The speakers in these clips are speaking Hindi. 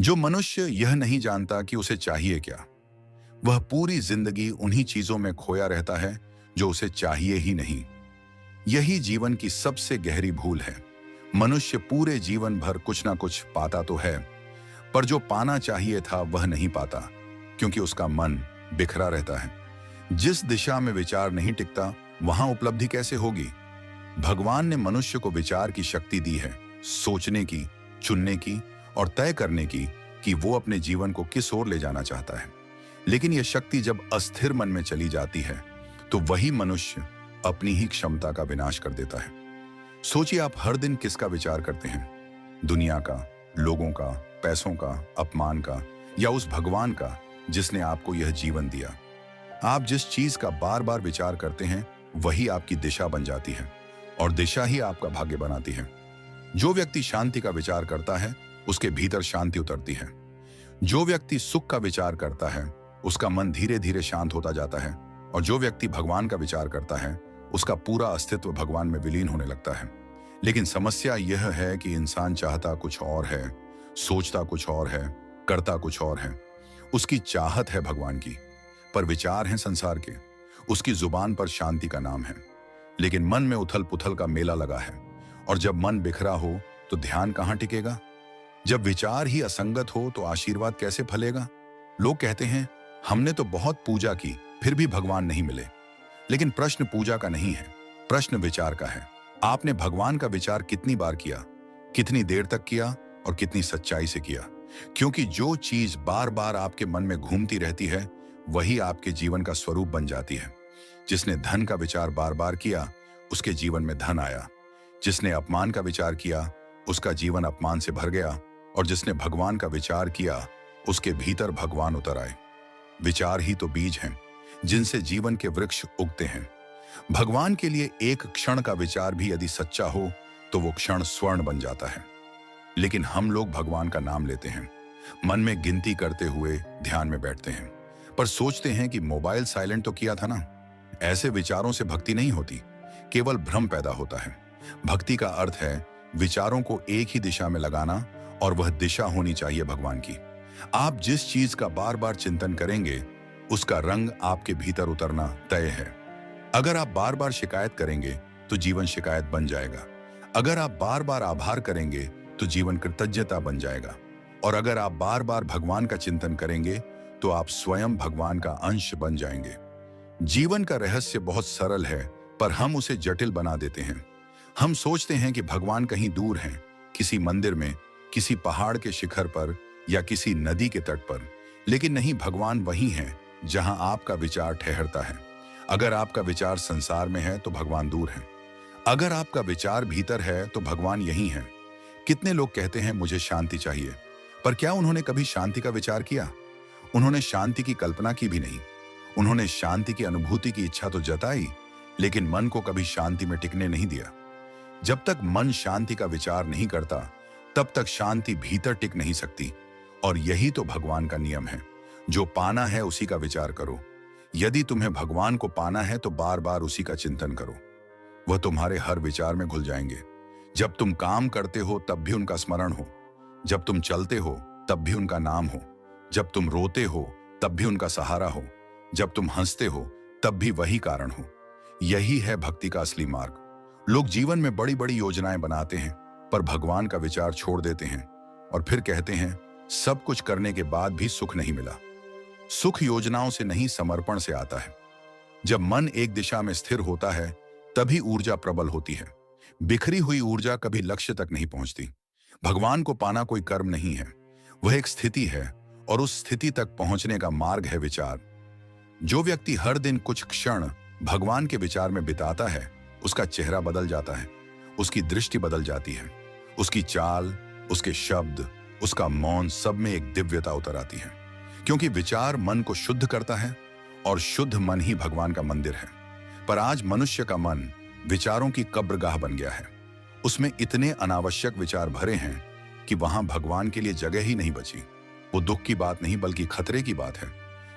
जो मनुष्य यह नहीं जानता कि उसे चाहिए क्या, वह पूरी जिंदगी उन्हीं चीजों में खोया रहता है जो उसे चाहिए ही नहीं। यही जीवन की सबसे गहरी भूल है। मनुष्य पूरे जीवन भर कुछ ना कुछ पाता तो है, पर जो पाना चाहिए था वह नहीं पाता, क्योंकि उसका मन बिखरा रहता है। जिस दिशा में विचार नहीं टिकता, वहां उपलब्धि कैसे होगी? भगवान ने मनुष्य को विचार की शक्ति दी है, सोचने की, चुनने की और तय करने की कि वो अपने जीवन को किस ओर ले जाना चाहता है। लेकिन यह शक्ति जब अस्थिर मन में चली जाती है, तो वही मनुष्य अपनी ही क्षमता का विनाश कर देता है। सोचिए, आप हर दिन किसका विचार करते हैं? दुनिया का, लोगों का, पैसों का, अपमान का, या उस भगवान का जिसने आपको यह जीवन दिया? आप जिस चीज का बार बार विचार करते हैं, वही आपकी दिशा बन जाती है, और दिशा ही आपका भाग्य बनाती है। जो व्यक्ति शांति का विचार करता है, उसके भीतर शांति उतरती है। जो व्यक्ति सुख का विचार करता है, उसका मन धीरे धीरे शांत होता जाता है। और जो व्यक्ति भगवान का विचार करता है, उसका पूरा अस्तित्व भगवान में विलीन होने लगता है। लेकिन समस्या यह है कि इंसान चाहता कुछ और है, सोचता कुछ और है, करता कुछ और है। उसकी चाहत है भगवान की, पर विचार हैं संसार के। उसकी जुबान पर शांति का नाम है, लेकिन मन में उथल पुथल का मेला लगा है। और जब मन बिखरा हो तो ध्यान कहाँ टिकेगा? जब विचार ही असंगत हो तो आशीर्वाद कैसे फलेगा? लोग कहते हैं, हमने तो बहुत पूजा की, फिर भी भगवान नहीं मिले। लेकिन प्रश्न पूजा का नहीं है, प्रश्न विचार का है। आपने भगवान का विचार कितनी बार किया, कितनी देर तक किया और कितनी सच्चाई से किया? क्योंकि जो चीज बार बार आपके मन में घूमती रहती है, वही आपके जीवन का स्वरूप बन जाती है। जिसने धन का विचार बार बार किया, उसके जीवन में धन आया। जिसने अपमान का विचार किया, उसका जीवन अपमान से भर गया। और जिसने भगवान का विचार किया, उसके भीतर भगवान उतर आए। विचार ही तो बीज हैं, जिनसे जीवन के वृक्ष उगते हैं। भगवान के लिए एक क्षण का विचार भी यदि सच्चा हो, तो वो क्षण स्वर्ण बन जाता है। लेकिन हम लोग भगवान का नाम लेते हैं, मन में गिनती करते हुए ध्यान में बैठते हैं, पर सोचते हैं कि मोबाइल साइलेंट तो किया था ना। ऐसे विचारों से भक्ति नहीं होती, केवल भ्रम पैदा होता है। भक्ति का अर्थ है विचारों को एक ही दिशा में लगाना, और वह दिशा होनी चाहिए भगवान की। आप जिस चीज का बार बार चिंतन करेंगे, उसका रंग आपके भीतर उतरना तय है। अगर आप बार बार शिकायत करेंगे, तो जीवन शिकायत बन जाएगा। अगर आप बार बार आभार करेंगे, तो जीवन कृतज्ञता बन जाएगा। और अगर आप बार बार भगवान का चिंतन करेंगे, तो आप स्वयं भगवान का अंश बन जाएंगे। जीवन का रहस्य बहुत सरल है, पर हम उसे जटिल बना देते हैं। हम सोचते हैं कि भगवान कहीं दूर हैं, किसी मंदिर में, किसी पहाड़ के शिखर पर, या किसी नदी के तट पर। लेकिन नहीं, भगवान वही है जहां आपका विचार ठहरता है। अगर आपका विचार संसार में है, तो भगवान दूर है। अगर आपका विचार भीतर है, तो भगवान यही है। कितने लोग कहते हैं मुझे शांति चाहिए, पर क्या उन्होंने कभी शांति का विचार किया? उन्होंने शांति की कल्पना की भी नहीं। उन्होंने शांति की अनुभूति की इच्छा तो जताई, लेकिन मन को कभी शांति में टिकने नहीं दिया। जब तक मन शांति का विचार नहीं करता, तब तक शांति भीतर टिक नहीं सकती। और यही तो भगवान का नियम है, जो पाना है उसी का विचार करो। यदि तुम्हें भगवान को पाना है, तो बार बार उसी का चिंतन करो। वह तुम्हारे हर विचार में घुल जाएंगे। जब तुम काम करते हो, तब भी उनका स्मरण हो। जब तुम चलते हो, तब भी उनका नाम हो। जब तुम रोते हो, तब भी उनका सहारा हो। जब तुम हंसते हो, तब भी वही कारण हो। यही है भक्ति का असली मार्ग। लोग जीवन में बड़ी बड़ी योजनाएं बनाते हैं, पर भगवान का विचार छोड़ देते हैं, और फिर कहते हैं सब कुछ करने के बाद भी सुख नहीं मिला। सुख योजनाओं से नहीं, समर्पण से आता है। जब मन एक दिशा में स्थिर होता है, तभी ऊर्जा प्रबल होती है। बिखरी हुई ऊर्जा कभी लक्ष्य तक नहीं पहुंचती। भगवान को पाना कोई कर्म नहीं है, वह एक स्थिति है, और उस स्थिति तक पहुंचने का मार्ग है विचार। जो व्यक्ति हर दिन कुछ क्षण भगवान के विचार में बिताता है, उसका चेहरा बदल जाता है, उसकी दृष्टि बदल जाती है, उसकी चाल, उसके शब्द, उसका मौन, सब में एक दिव्यता उतर आती है। क्योंकि विचार मन को शुद्ध करता है, और शुद्ध मन ही भगवान का मंदिर है। पर आज मनुष्य का मन विचारों की कब्रगाह बन गया है। उसमें इतने अनावश्यक विचार भरे हैं कि वहां भगवान के लिए जगह ही नहीं बची। वो दुख की बात नहीं, बल्कि खतरे की बात है।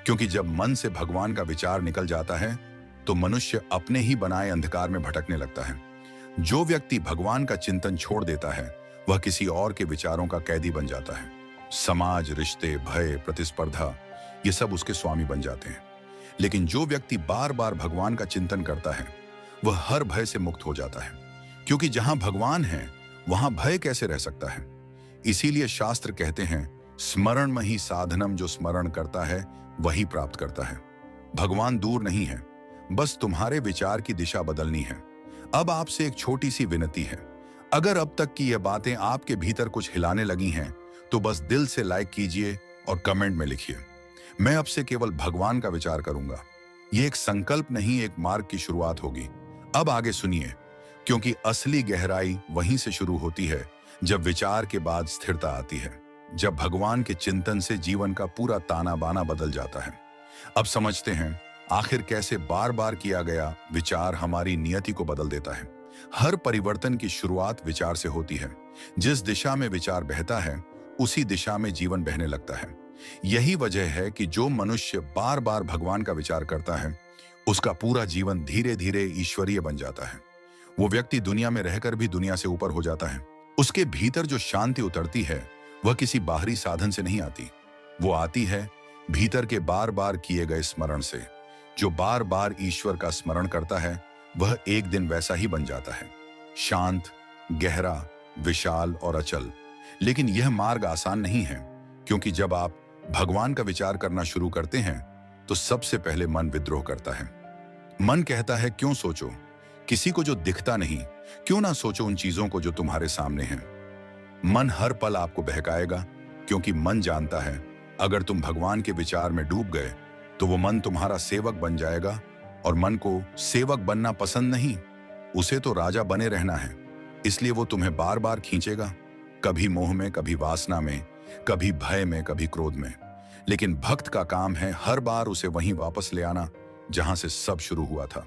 क्योंकि जब मन से भगवान का विचार निकल जाता है, तो मनुष्य अपने ही बनाए अंधकार में भटकने लगता है। जो व्यक्ति भगवान का चिंतन छोड़ देता है, वह किसी और के विचारों का कैदी बन जाता है। समाज, रिश्ते, भय, प्रतिस्पर्धा, ये सब उसके स्वामी बन जाते हैं। लेकिन जो व्यक्ति बार बार भगवान का चिंतन करता है वह हर भय से मुक्त हो जाता है, क्योंकि जहां भगवान है वहां भय कैसे रह सकता है। इसीलिए शास्त्र कहते हैं, स्मरण में ही साधनम, जो स्मरण करता है वही प्राप्त करता है। भगवान दूर नहीं है, बस तुम्हारे विचार की दिशा बदलनी है। अब आपसे एक छोटी सी विनती है, अगर अब तक की यह बातें आपके भीतर कुछ हिलाने लगी हैं तो बस दिल से लाइक कीजिए और कमेंट में लिखिए, मैं अब से केवल भगवान का विचार करूंगा। यह एक संकल्प नहीं, एक मार्ग की शुरुआत होगी। अब आगे सुनिए, क्योंकि असली गहराई वहीं से शुरू होती है जब विचार के बाद स्थिरता आती है, जब भगवान के चिंतन से जीवन का पूरा ताना बाना बदल जाता है। अब समझते हैं आखिर कैसे बार बार किया गया विचार हमारी नियति को बदल देता है। हर परिवर्तन की शुरुआत विचार से होती है। जिस दिशा में विचार बहता है उसी दिशा में जीवन बहने लगता है। यही वजह है कि जो मनुष्य बार बार भगवान का विचार करता है उसका पूरा जीवन धीरे धीरे ईश्वरीय बन जाता है। वो व्यक्ति दुनिया में रहकर भी दुनिया से ऊपर हो जाता है। उसके भीतर जो शांति उतरती है वह किसी बाहरी साधन से नहीं आती, वो आती है भीतर के बार बार किए गए स्मरण से। जो बार बार ईश्वर का स्मरण करता है वह एक दिन वैसा ही बन जाता है, शांत, गहरा, विशाल और अचल। लेकिन यह मार्ग आसान नहीं है, क्योंकि जब आप भगवान का विचार करना शुरू करते हैं तो सबसे पहले मन विद्रोह करता है। मन कहता है, क्यों सोचो किसी को जो दिखता नहीं, क्यों ना सोचो उन चीजों को जो तुम्हारे सामने हैं। मन हर पल आपको बहकाएगा, क्योंकि मन जानता है अगर तुम भगवान के विचार में डूब गए तो वो मन तुम्हारा सेवक बन जाएगा, और मन को सेवक बनना पसंद नहीं, उसे तो राजा बने रहना है। इसलिए वो तुम्हें बार बार खींचेगा, कभी मोह में, कभी वासना में, कभी भय में, कभी क्रोध में। लेकिन भक्त का काम है हर बार उसे वहीं वापस ले आना जहां से सब शुरू हुआ था,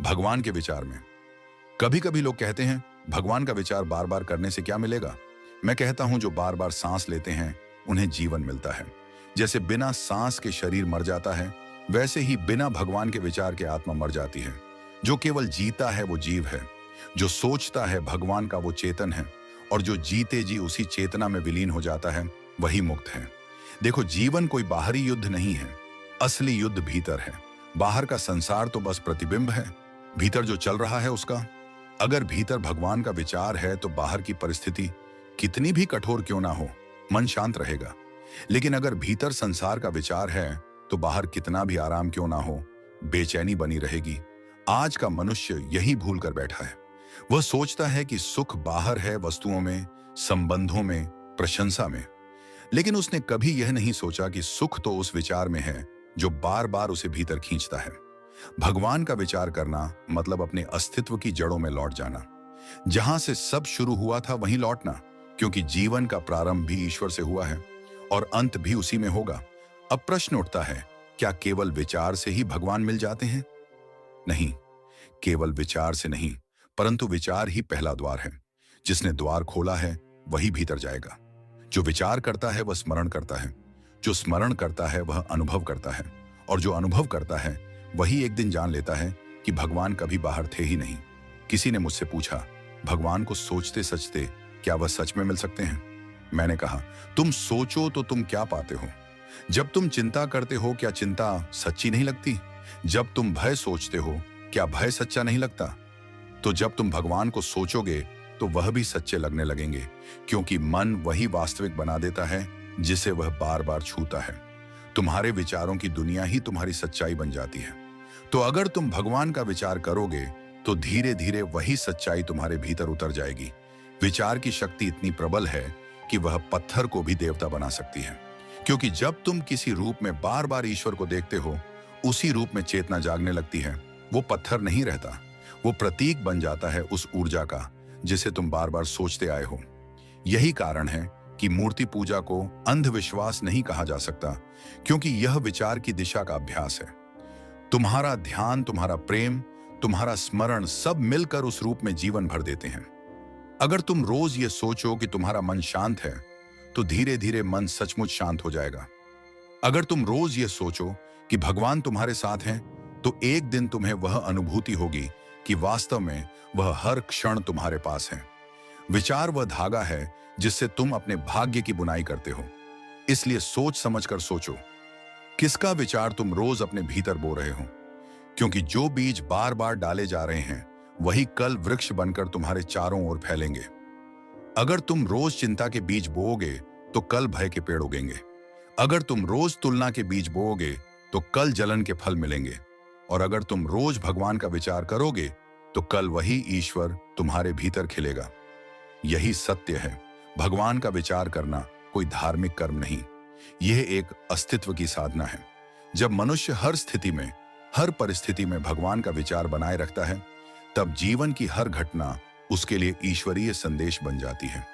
भगवान के विचार में। कभी कभी लोग कहते हैं भगवान का विचार बार बार करने से क्या मिलेगा। मैं कहता हूं जो बार बार सांस लेते हैं उन्हें जीवन मिलता है। जैसे बिना सांस के शरीर मर जाता है, वैसे ही बिना भगवान के विचार के आत्मा मर जाती है। जो केवल जीता है वो जीव है, जो सोचता है भगवान का वो चेतन है, और जो जीते जी उसी चेतना में विलीन हो जाता है वही मुक्त है। देखो, जीवन कोई बाहरी युद्ध नहीं है, असली युद्ध भीतर है। बाहर का संसार तो बस प्रतिबिंब है, भीतर जो चल रहा है उसका। अगर भीतर भगवान का विचार है तो बाहर की परिस्थिति कितनी भी कठोर क्यों ना हो, मन शांत रहेगा। लेकिन अगर भीतर संसार का विचार है तो बाहर कितना भी आराम क्यों ना हो, बेचैनी बनी रहेगी। आज का मनुष्य यही भूल कर बैठा है। वह सोचता है कि सुख बाहर है, वस्तुओं में, संबंधों में, प्रशंसा में। लेकिन उसने कभी यह नहीं सोचा कि सुख तो उस विचार में है जो बार बार उसे भीतर खींचता है। भगवान का विचार करना मतलब अपने अस्तित्व की जड़ों में लौट जाना, जहां से सब शुरू हुआ था वहीं लौटना, क्योंकि जीवन का प्रारंभ भी ईश्वर से हुआ है और अंत भी उसी में होगा। अब प्रश्न उठता है, क्या केवल विचार से ही भगवान मिल जाते हैं? नहीं, केवल विचार से नहीं, परंतु विचार ही पहला द्वार है। जिसने द्वार खोला है वही भीतर जाएगा। जो विचार करता है वह स्मरण करता है, जो स्मरण करता है वह अनुभव करता है, और जो अनुभव करता है वही एक दिन जान लेता है कि भगवान कभी बाहर थे ही नहीं। किसी ने मुझसे पूछा, भगवान को सोचते सचते क्या वह सच में मिल सकते हैं? मैंने कहा, तुम सोचो तो तुम क्या पाते हो? जब तुम चिंता करते हो क्या चिंता सच्ची नहीं लगती? जब तुम भय सोचते हो क्या भय सच्चा नहीं लगता? तो जब तुम भगवान को सोचोगे तो वह भी सच्चे लगने लगेंगे, क्योंकि मन वही वास्तविक बना देता है जिसे वह बार बार छूता है। तुम्हारे विचारों की दुनिया ही तुम्हारी सच्चाई बन जाती है। तो अगर तुम भगवान का विचार करोगे तो धीरे धीरे वही सच्चाई तुम्हारे भीतर उतर जाएगी। विचार की शक्ति इतनी प्रबल है कि वह पत्थर को भी देवता बना सकती है, क्योंकि जब तुम किसी रूप में बार बार ईश्वर को देखते हो, उसी रूप में चेतना जागने लगती है। वो पत्थर नहीं रहता, वो प्रतीक बन जाता है उस ऊर्जा का जिसे तुम बार बार सोचते आए हो। यही कारण है कि मूर्ति पूजा को अंधविश्वास नहीं कहा जा सकता, क्योंकि यह विचार की दिशा का अभ्यास है। तुम्हारा ध्यान, तुम्हारा प्रेम, तुम्हारा स्मरण सब मिलकर उस रूप में जीवन भर देते हैं। अगर तुम रोज ये सोचो कि तुम्हारा मन शांत है तो धीरे धीरे मन सचमुच शांत हो जाएगा। अगर तुम रोज ये सोचो कि भगवान तुम्हारे साथ हैं तो एक दिन तुम्हें वह अनुभूति होगी कि वास्तव में वह हर क्षण तुम्हारे पास है। विचार वह धागा है जिससे तुम अपने भाग्य की बुनाई करते हो। इसलिए सोच समझकर सोचो, किसका विचार तुम रोज अपने भीतर बो रहे हो, क्योंकि जो बीज बार बार डाले जा रहे हैं वही कल वृक्ष बनकर तुम्हारे चारों ओर फैलेंगे। अगर तुम रोज चिंता के बीज बोओगे तो कल भय के पेड़ उगेंगे। अगर तुम रोज तुलना के बीज बोओगे तो कल जलन के फल मिलेंगे। और अगर तुम रोज भगवान का विचार करोगे तो कल वही ईश्वर तुम्हारे भीतर खिलेगा। यही सत्य है। भगवान का विचार करना कोई धार्मिक कर्म नहीं, यह एक अस्तित्व की साधना है। जब मनुष्य हर स्थिति में, हर परिस्थिति में भगवान का विचार बनाए रखता है, तब जीवन की हर घटना उसके लिए ईश्वरीय संदेश बन जाती है।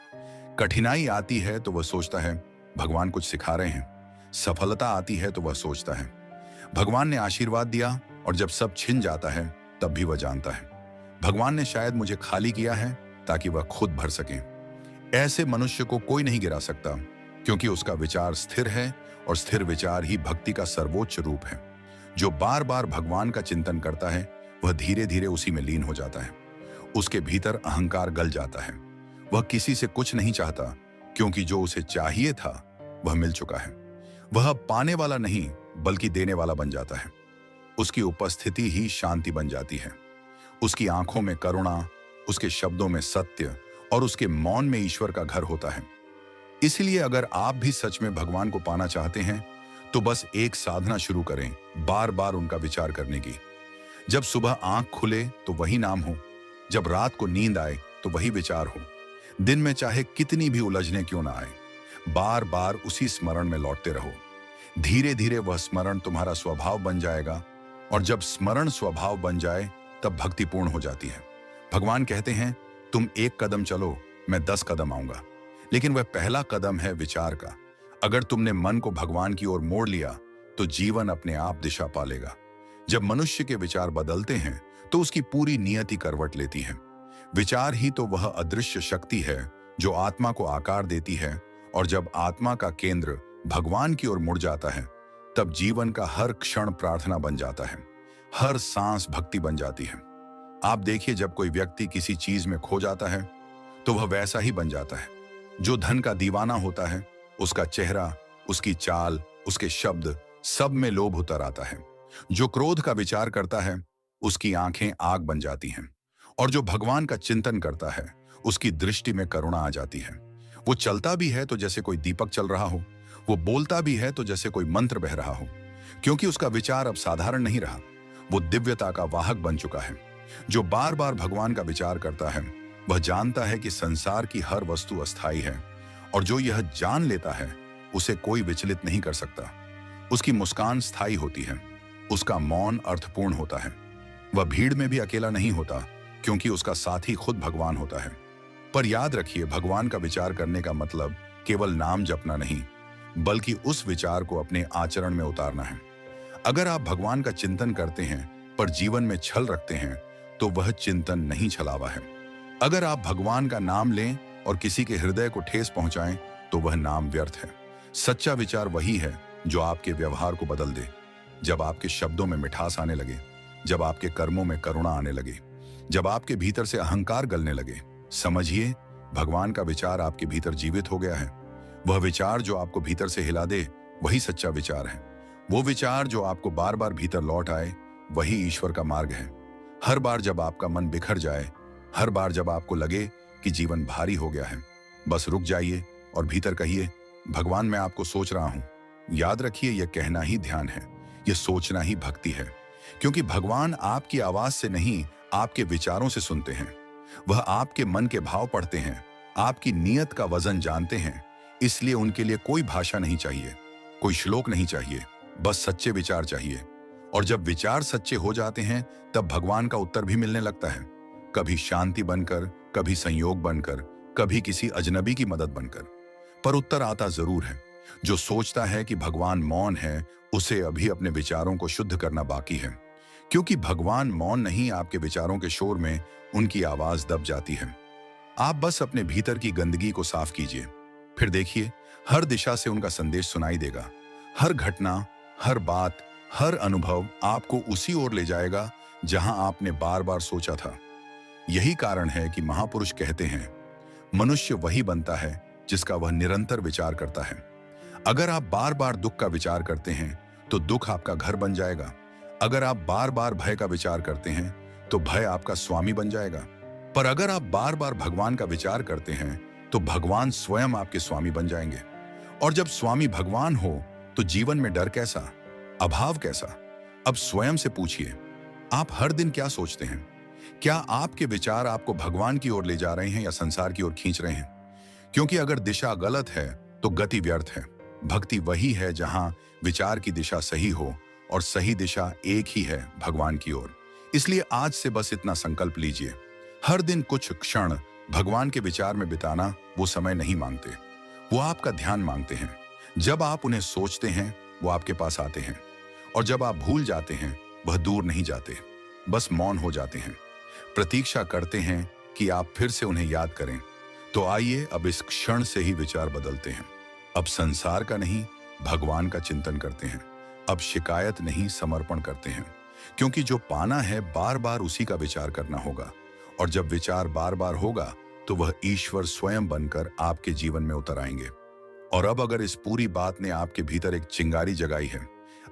कठिनाई आती है तो वह सोचता है भगवान कुछ सिखा रहे हैं। सफलता आती है तो वह सोचता है भगवान ने आशीर्वाद दिया, और जब सब छिन जाता है तब भी वह जानता है भगवान ने शायद मुझे खाली किया है ताकि वह खुद भर सके। ऐसे मनुष्य को कोई नहीं गिरा सकता, क्योंकि उसका विचार स्थिर है, और स्थिर विचार ही भक्ति का सर्वोच्च रूप है। जो बार बार भगवान का चिंतन करता है वह धीरे धीरे उसी में लीन हो जाता है। उसके भीतर अहंकार गल जाता है। वह किसी से कुछ नहीं चाहता, क्योंकि जो उसे चाहिए था वह मिल चुका है। वह अब पाने वाला नहीं बल्कि देने वाला बन जाता है। उसकी उपस्थिति ही शांति बन जाती है। उसकी आंखों में करुणा, उसके शब्दों में सत्य, और उसके मौन में ईश्वर का घर होता है। इसलिए अगर आप भी सच में भगवान को पाना चाहते हैं तो बस एक साधना शुरू करें, बार बार उनका विचार करने की। जब सुबह आंख खुले तो वही नाम हो, जब रात को नींद आए तो वही विचार हो। दिन में चाहे कितनी भी उलझने क्यों ना आए, बार बार उसी स्मरण में लौटते रहो। धीरे धीरे वह स्मरण तुम्हारा स्वभाव बन जाएगा, और जब स्मरण स्वभाव बन जाए तब भक्ति पूर्ण हो जाती है। भगवान कहते हैं तुम 1 कदम चलो, मैं 10 कदम आऊंगा। लेकिन वह पहला कदम है विचार का। अगर तुमने मन को भगवान की ओर मोड़ लिया तो जीवन अपने आप दिशा पालेगा। जब मनुष्य के विचार बदलते हैं तो उसकी पूरी नियति करवट लेती है। विचार ही तो वह अदृश्य शक्ति है जो आत्मा को आकार देती है, और जब आत्मा का केंद्र भगवान की ओर मुड़ जाता है तब जीवन का हर क्षण प्रार्थना बन जाता है, हर सांस भक्ति बन जाती है। आप देखिए, जब कोई व्यक्ति किसी चीज में खो जाता है तो वह वैसा ही बन जाता है। जो धन का दीवाना होता है, उसका चेहरा, उसकी चाल, उसके शब्द, सब में लोभ उतर आता है। जो क्रोध का विचार करता है उसकी आंखें आग बन जाती हैं, और जो भगवान का चिंतन करता है उसकी दृष्टि में करुणा आ जाती है। वो चलता भी है तो जैसे कोई दीपक चल रहा हो, वो बोलता भी है तो जैसे कोई मंत्र बह रहा हो, क्योंकि उसका विचार अब साधारण नहीं रहा, वो दिव्यता का वाहक बन चुका है। जो बार बार भगवान का विचार करता है वह जानता है कि संसार की हर वस्तु अस्थायी है, और जो यह जान लेता है उसे कोई विचलित नहीं कर सकता। उसकी मुस्कान स्थायी होती है, उसका मौन अर्थपूर्ण होता है। वह भीड़ में भी अकेला नहीं होता, क्योंकि उसका साथी खुद भगवान होता है। पर याद रखिए, भगवान का विचार करने का मतलब केवल नाम जपना नहीं, बल्कि उस विचार को अपने आचरण में उतारना है। अगर आप भगवान का चिंतन करते हैं पर जीवन में छल रखते हैं तो वह चिंतन नहीं छलावा है। अगर आप भगवान का नाम लें और किसी के हृदय को ठेस पहुंचाएं तो वह नाम व्यर्थ है। सच्चा विचार वही है जो आपके व्यवहार को बदल दे। जब आपके शब्दों में मिठास आने लगे, जब आपके कर्मों में करुणा आने लगे, जब आपके भीतर से अहंकार गलने लगे, समझिए भगवान का विचार आपके भीतर जीवित हो गया है। वह विचार जो आपको भीतर से हिला दे वही सच्चा विचार है। वो विचार जो आपको बार बार भीतर लौट आए वही ईश्वर का मार्ग है। हर बार जब आपका मन बिखर जाए, हर बार जब आपको लगे कि जीवन भारी हो गया है, बस रुक जाइए और भीतर कहिए, भगवान मैं आपको सोच रहा हूं। याद रखिए, यह कहना ही ध्यान है, यह सोचना ही भक्ति है, क्योंकि भगवान आपकी आवाज से नहीं आपके विचारों से सुनते हैं। वह आपके मन के भाव पढ़ते हैं, आपकी नीयत का वजन जानते हैं। इसलिए उनके लिए कोई भाषा नहीं चाहिए, कोई श्लोक नहीं चाहिए, बस सच्चे विचार चाहिए। और जब विचार सच्चे हो जाते हैं तब भगवान का उत्तर भी मिलने लगता है, कभी शांति बनकर, कभी संयोग बनकर, कभी किसी अजनबी की मदद बनकर। पर उत्तर आता जरूर है। जो सोचता है कि भगवान मौन है, उसे अभी अपने विचारों को शुद्ध करना बाकी है, क्योंकि भगवान मौन नहीं, आपके विचारों के शोर में उनकी आवाज दब जाती है। आप बस अपने भीतर की गंदगी को साफ कीजिए, फिर देखिए हर दिशा से उनका संदेश सुनाई देगा। हर घटना, हर बात, हर अनुभव आपको उसी ओर ले जाएगा जहां आपने बार बार सोचा था। यही कारण है कि महापुरुष कहते हैं, मनुष्य वही बनता है जिसका वह निरंतर विचार करता है। अगर आप बार बार दुख का विचार करते हैं तो दुख आपका घर बन जाएगा। अगर आप बार बार भय का विचार करते हैं तो भय आपका स्वामी बन जाएगा। पर अगर आप बार बार भगवान का विचार करते हैं तो भगवान स्वयं आपके स्वामी बन जाएंगे। और जब स्वामी भगवान हो तो जीवन में डर कैसा, अभाव कैसा? अब स्वयं से पूछिए, आप हर दिन क्या सोचते हैं? क्या आपके विचार आपको भगवान की ओर ले जा रहे हैं या संसार की ओर खींच रहे हैं? क्योंकि अगर दिशा गलत है तो गति व्यर्थ है। भक्ति वही है जहां विचार की दिशा सही हो, और सही दिशा एक ही है, भगवान की ओर। इसलिए आज से बस इतना संकल्प लीजिए, हर दिन कुछ क्षण भगवान के विचार में बिताना। वो समय नहीं मांगते, वो आपका ध्यान मांगते हैं। जब आप उन्हें सोचते हैं वो आपके पास आते हैं, और जब आप भूल जाते हैं वह दूर नहीं जाते, बस मौन हो जाते हैं, प्रतीक्षा करते हैं कि आप फिर से उन्हें याद करें। तो आइए अब इस क्षण से ही विचार बदलते हैं। अब संसार का नहीं, भगवान का चिंतन करते हैं। अब शिकायत नहीं, समर्पण करते हैं। क्योंकि जो पाना है बार बार उसी का विचार करना होगा, और जब विचार बार बार होगा तो वह ईश्वर स्वयं बनकर आपके जीवन में उतर आएंगे। और अब अगर इस पूरी बात ने आपके भीतर एक चिंगारी जगाई है,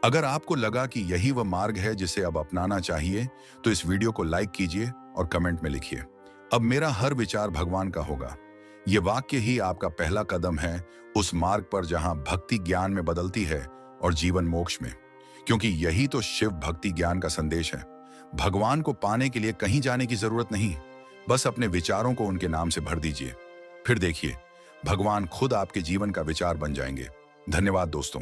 अगर आपको लगा कि यही वह मार्ग है जिसे अब अपनाना चाहिए, तो इस वीडियो को लाइक कीजिए और कमेंट में लिखिए, अब मेरा हर विचार भगवान का होगा। ये वाक्य ही आपका पहला कदम है उस मार्ग पर जहां भक्ति ज्ञान में बदलती है और जीवन मोक्ष में। क्योंकि यही तो शिव भक्ति ज्ञान का संदेश है। भगवान को पाने के लिए कहीं जाने की जरूरत नहीं, बस अपने विचारों को उनके नाम से भर दीजिए। फिर देखिए, भगवान खुद आपके जीवन का विचार बन जाएंगे। धन्यवाद दोस्तों।